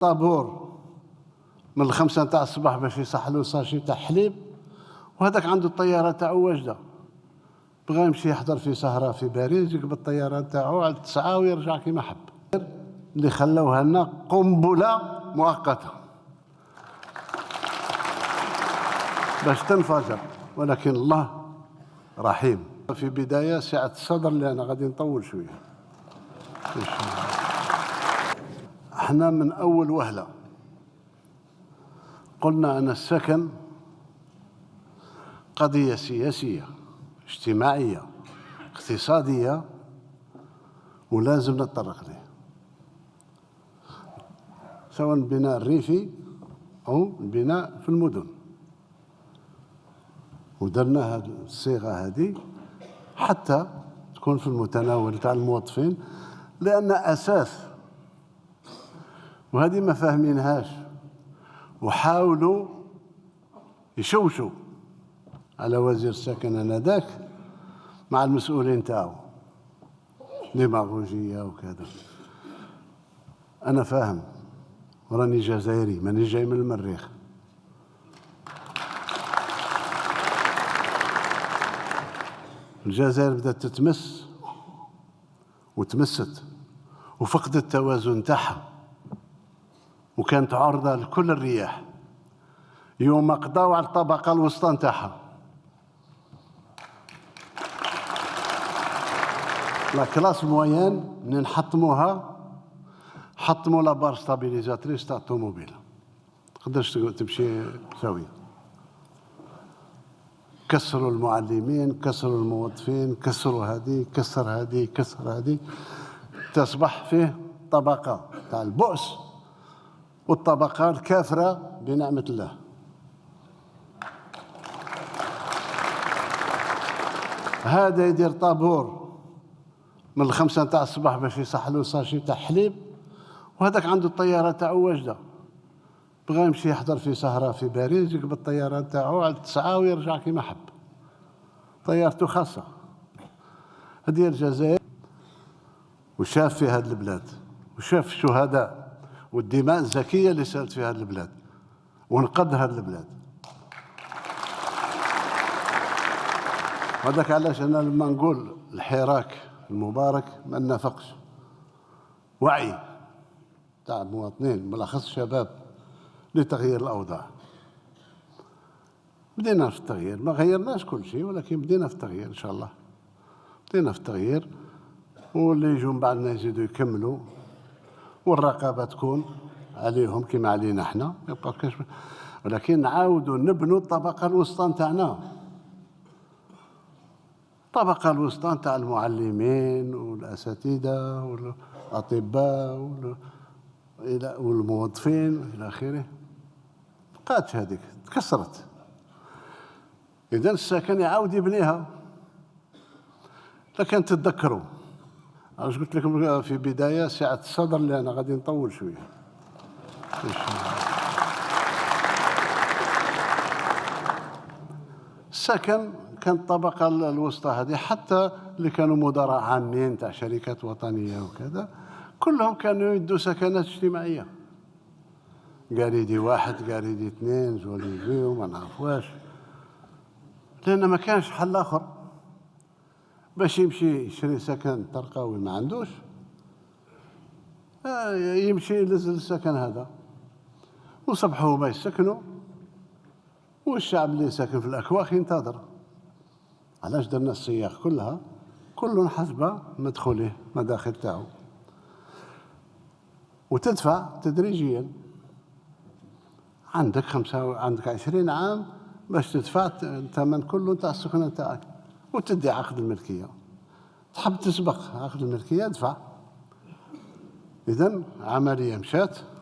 طابور من الخمسة نتاع الصباح باش يصحلو ساشي تاع حليب، وهذاك عنده الطيارة تاعو واجدة، بغا يمشي يحضر في سهرة في باريس يقبل الطيارة تاعو على 9 ويرجع كيما حب. اللي خلوها لنا قنبلة مؤقتة باش تنفجر، ولكن الله رحيم. في بداية سعة الصدر لأن غادي نطول شوية. احنا من أول وهلة قلنا أن السكن قضية سياسية اجتماعية اقتصادية ولازم نتطرق ليه، سواء البناء الريفي أو البناء في المدن. ودرنا هذه الصيغة هذه حتى تكون في المتناول تاع الموظفين، لأن أساس، وهذه ما فاهمينهاش، وحاولوا يشوشوا على وزير السكن آنذاك مع المسؤولين تاعو، ديماغوجية وكذا. أنا فاهم وراني جزائري، ماني جاي من المريخ. الجزائر بدات تتمس وتمست وفقدت التوازن تاعها، وكانت عرضة لكل الرياح. يوم قضاو على الطبقة الوسطى نتاعها، لا كلاس موين، منين حطموها حطموا لا بار ستابيليزاتريس تاع الطوموبيل، تقدرش تمشي سوية. كسروا المعلمين، كسروا الموظفين، كسروا هذه، كسر هذه، كسر هذه، تصبح فيه طبقة تاع البؤس والطبقة الكافرة بنعمة الله. هذا يدير طابور من الخمسة نتاع الصباح باش يصحلو ساشي تاع حليب، وهذاك عنده الطيارة تاعو واجدة، بغا يمشي يحضر في سهرة في باريس يقبل الطيارة تاعو على 9 ويرجع كيما حب، طيارته خاصة. هذه الجزائر، وشاف في هذه البلاد، وشاف الشهداء والدماء الزكية اللي سالت في هذه البلاد، ونقد هذه البلاد. هذاك علاش أنا لما نقول الحراك المبارك ما نافقش، وعي تاع المواطنين بالاخص الشباب لتغيير الاوضاع. بدينا في التغيير، ما غيرناش كل شيء، ولكن بدينا في التغيير ان شاء الله. بدينا في التغيير، واللي يجوا من بعدنا يزيدوا يكملوا، والرقابه تكون عليهم كما علينا احنا، ما يبقى كاش، ولكن نعاودوا نبنوا الطبقه الوسطى نتاعنا، الطبقه الوسطى نتاع المعلمين والاساتذه والاطباء والموظفين الى اخره. بقاتش هذيك، تكسرت. اذا السكن يعاود يبنيها. لكن تتذكروا، علاش قلت لكم في بدايه سعه الصدر لان غادي نطول شويه. السكن كان الطبقه الوسطى هذه، حتى اللي كانوا مدراء عامين تاع شركات وطنيه وكذا، كلهم كانوا يدوا سكنات اجتماعيه، قاريدي 1 قاريدي 2 زوليزي وما نعرف واش، لان ما كانش حل اخر باش يمشي يشري سكن ترقوي ما عندوش، يمشي ينزل السكن هذا، وصبحوا ما يسكنوا، والشعب اللي ساكن في الاكواخ ينتظر. علاش درنا السياق كلها كل حسب مدخوله مداخل تاعو، وتدفع تدريجيا. عندك 20 عام باش تدفع الثمن كله تاع السكنة تاعك، وتدي عقد الملكية. تحب تسبق عقد الملكية ادفع. إذن عملية مشات.